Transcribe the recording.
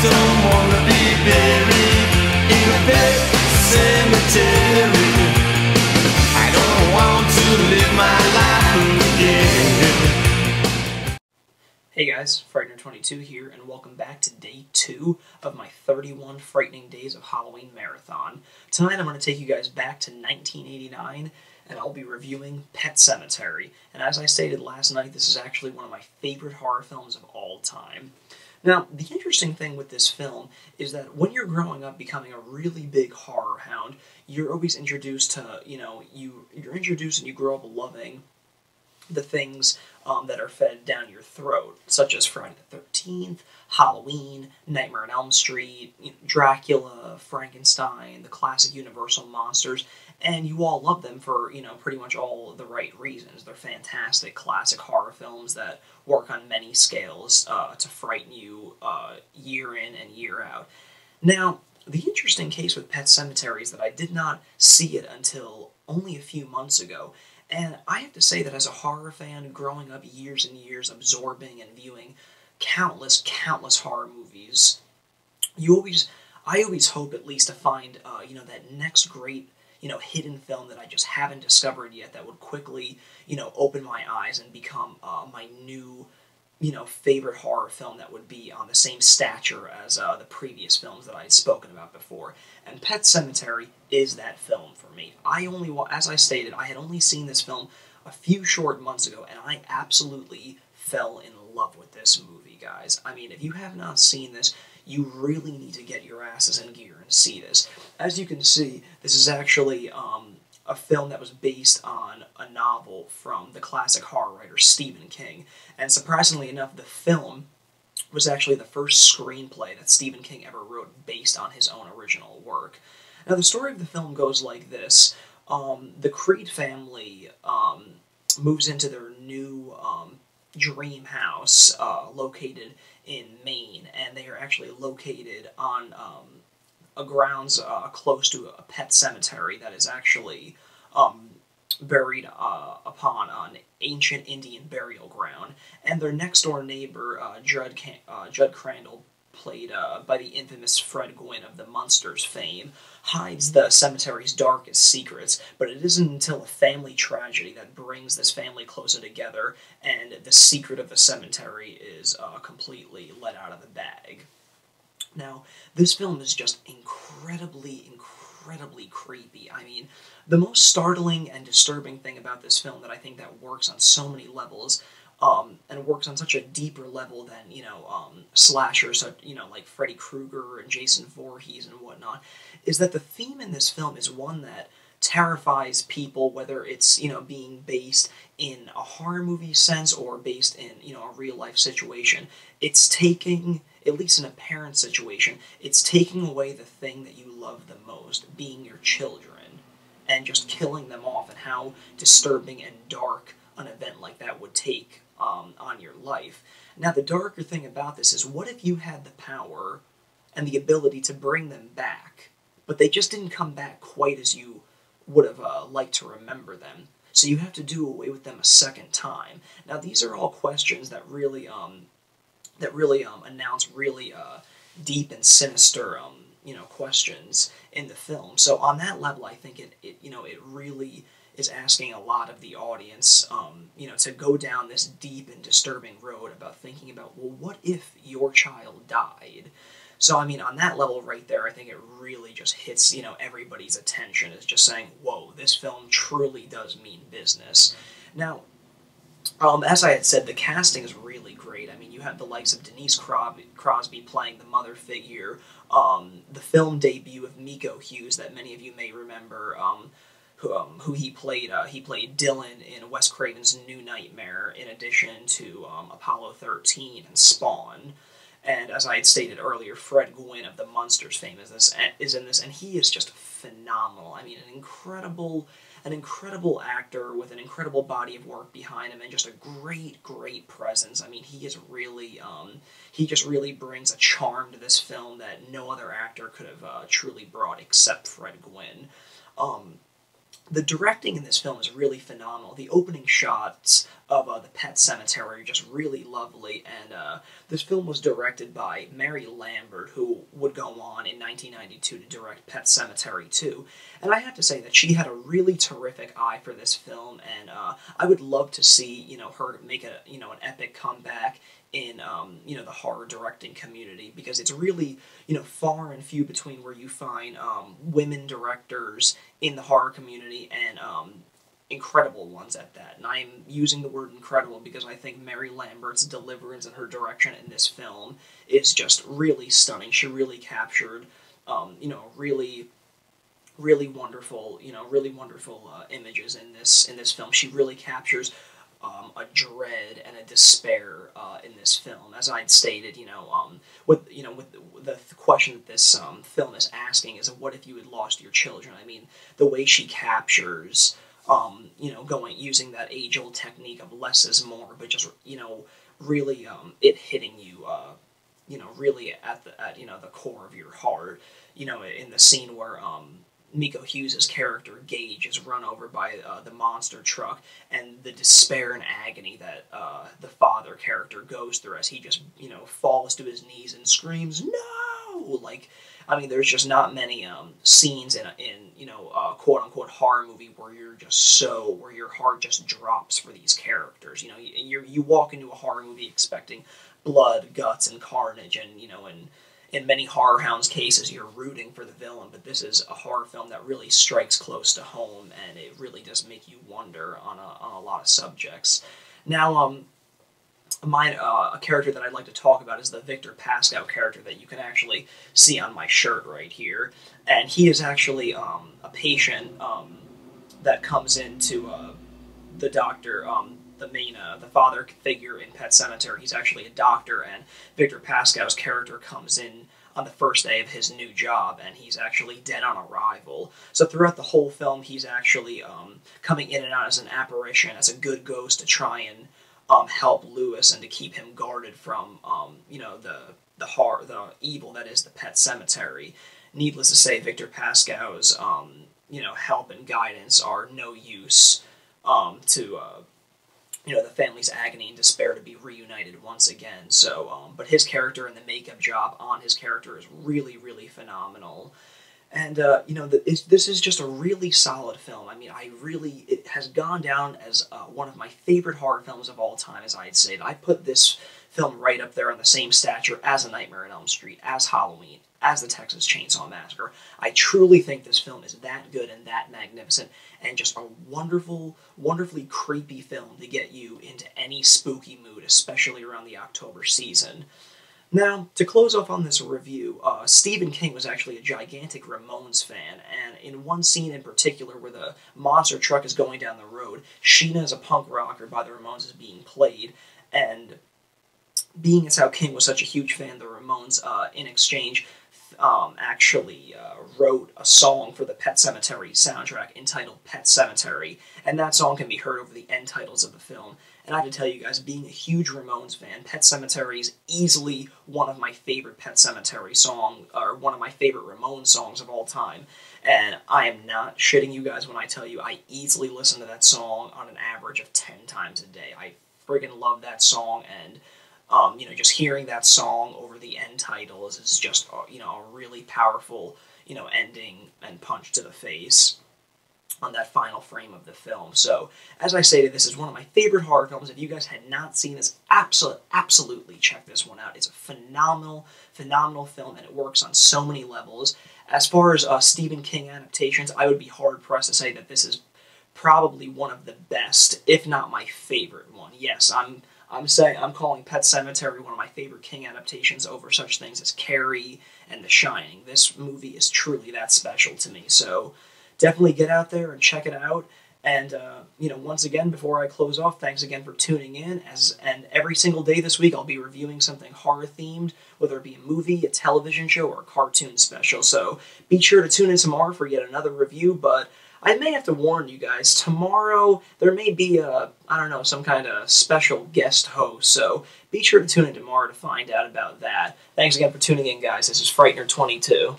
don't wanna be buried in a pet cemetery. I don't want to live my life again. Hey guys, Frightener22 here, and welcome back to day 2 of my 31 Frightening Days of Halloween Marathon. Tonight I'm going to take you guys back to 1989, and I'll be reviewing Pet Sematary. And as I stated last night, this is actually one of my favorite horror films of all time. Now, the interesting thing with this film is that when you're growing up becoming a really big horror hound, you're always introduced to, you're introduced and you grow up loving the things that are fed down your throat, such as Friday the 13th, Halloween, Nightmare on Elm Street, Dracula, Frankenstein, the classic Universal monsters, and you all love them for, pretty much all the right reasons. They're fantastic classic horror films that work on many scales to frighten you year in and year out. Now, the interesting case with Pet Sematary is that I did not see it until only a few months ago. And I have to say that as a horror fan, growing up years and years, absorbing and viewing countless horror movies, I always hope at least to find, that next great, hidden film that I just haven't discovered yet that would quickly, open my eyes and become my new, favorite horror film that would be on the same stature as the previous films that I had spoken about before. And Pet Sematary is that film for me. As I stated, I had only seen this film a few short months ago, and I absolutely fell in love with this movie, guys. I mean, if you have not seen this, you really need to get your asses in gear and see this. As you can see, this is actually a film that was based on a novel from the classic horror writer Stephen King. And surprisingly enough, the film was actually the first screenplay that Stephen King ever wrote based on his own original work. Now, the story of the film goes like this. The Creed family moves into their new dream house located in Maine, and they are actually located on grounds close to a pet cemetery that is actually buried upon an ancient Indian burial ground. And their next-door neighbor, Judd Crandall, played by the infamous Fred Gwynne of the Munsters fame, hides the cemetery's darkest secrets, but it isn't until a family tragedy that brings this family closer together, and the secret of the cemetery is completely let out of the bag. Now, this film is just incredibly creepy. I mean, the most startling and disturbing thing about this film that I think that works on so many levels, and works on such a deeper level than, slashers, like Freddy Krueger and Jason Voorhees and whatnot, is that the theme in this film is one that terrifies people, whether it's, being based in a horror movie sense or based in, a real-life situation. It's taking, at least in a parent situation, it's taking away the thing that you love the most, being your children, and just killing them off, and how disturbing and dark an event like that would take on your life. Now, the darker thing about this is, what if you had the power and the ability to bring them back, but they just didn't come back quite as you would have liked to remember them, so you have to do away with them a second time? Now, these are all questions that really announce really deep and sinister questions in the film. So on that level, I think it really is asking a lot of the audience, to go down this deep and disturbing road about thinking about, well, what if your child died? So, I mean, on that level right there, I think it really just hits, everybody's attention. It's just saying, whoa, this film truly does mean business. Now, as I had said, the casting is really great. I mean, you have the likes of Denise Crosby playing the mother figure, the film debut of Miko Hughes that many of you may remember, who he played Dylan in Wes Craven's New Nightmare, in addition to Apollo 13 and Spawn. And as I had stated earlier, Fred Gwynne of the Munsters fame is in this, and he is just phenomenal. I mean, an incredible actor with an incredible body of work behind him, and just a great presence. I mean, he just really brings a charm to this film that no other actor could have truly brought except Fred Gwynne. The directing in this film is really phenomenal. The opening shots of the Pet Sematary are just really lovely, and this film was directed by Mary Lambert, who would go on in 1992 to direct Pet Sematary 2. And I have to say that she had a really terrific eye for this film, and I would love to see, her make an epic comeback in the horror directing community, because it's really far and few between where you find women directors in the horror community, and incredible ones at that. And I'm using the word incredible because I think Mary Lambert's deliverance and her direction in this film is just really stunning. She really captured really wonderful images in this film. She really captures a dread and a despair in this film. As I'd stated, with the question that this film is asking is, what if you had lost your children? I mean, the way she captures, using that age-old technique of less is more, but just really it hitting you, really at the core of your heart. In the scene where Miko Hughes' character, Gage, is run over by the monster truck, and the despair and agony that the father character goes through as he just, falls to his knees and screams, "No!" There's just not many scenes in a quote-unquote horror movie where where your heart just drops for these characters. You walk into a horror movie expecting blood, guts, and carnage, and, in many horror hounds cases, you're rooting for the villain, but this is a horror film that really strikes close to home, and it really does make you wonder on a lot of subjects. Now, a character that I'd like to talk about is the Victor Pascow character that you can actually see on my shirt right here, and he is actually a patient that comes into the doctor, the father figure in Pet Sematary. He's actually a doctor, and Victor Pascow's character comes in on the first day of his new job, and he's actually dead on arrival. So throughout the whole film, he's actually coming in and out as an apparition, as a good ghost, to try and help Lewis and to keep him guarded from the evil that is the Pet Sematary. Needless to say, Victor Pascow's help and guidance are no use to the family's agony and despair to be reunited once again. So, but his character and the makeup job on his character is really, really phenomenal. And, this is just a really solid film. I mean, it has gone down as one of my favorite horror films of all time, as I'd say. I put this film right up there on the same stature as A Nightmare on Elm Street, as Halloween, as the Texas Chainsaw Massacre. I truly think this film is that good and that magnificent, and just a wonderfully creepy film to get you into any spooky mood, especially around the October season. Now, to close off on this review, Stephen King was actually a gigantic Ramones fan, and in one scene in particular where the monster truck is going down the road, Sheena as a punk rocker by the Ramones is being played, and being as how King was such a huge fan of the Ramones, in exchange, actually wrote a song for the Pet Sematary soundtrack entitled Pet Sematary, and that song can be heard over the end titles of the film. And I have to tell you guys, being a huge Ramones fan, Pet Sematary is easily one of my favorite Pet Sematary songs, or one of my favorite Ramones songs of all time. And I am not shitting you guys when I tell you I easily listen to that song on an average of 10 times a day. I friggin' love that song, and just hearing that song over the end titles is just, a really powerful, ending and punch to the face on that final frame of the film. So, as I stated, this is one of my favorite horror films. If you guys had not seen this, absolutely check this one out. It's a phenomenal film, and it works on so many levels. As far as Stephen King adaptations, I would be hard-pressed to say that this is probably one of the best, if not my favorite one. Yes, I'm calling Pet Sematary one of my favorite King adaptations over such things as Carrie and The Shining. This movie is truly that special to me. So definitely get out there and check it out. And, once again, before I close off, thanks again for tuning in. And every single day this week, I'll be reviewing something horror-themed, whether it be a movie, a television show, or a cartoon special. So be sure to tune in tomorrow for yet another review, but I may have to warn you guys, tomorrow there may be some kind of special guest host, so be sure to tune in tomorrow to find out about that. Thanks again for tuning in, guys. This is Frightener22.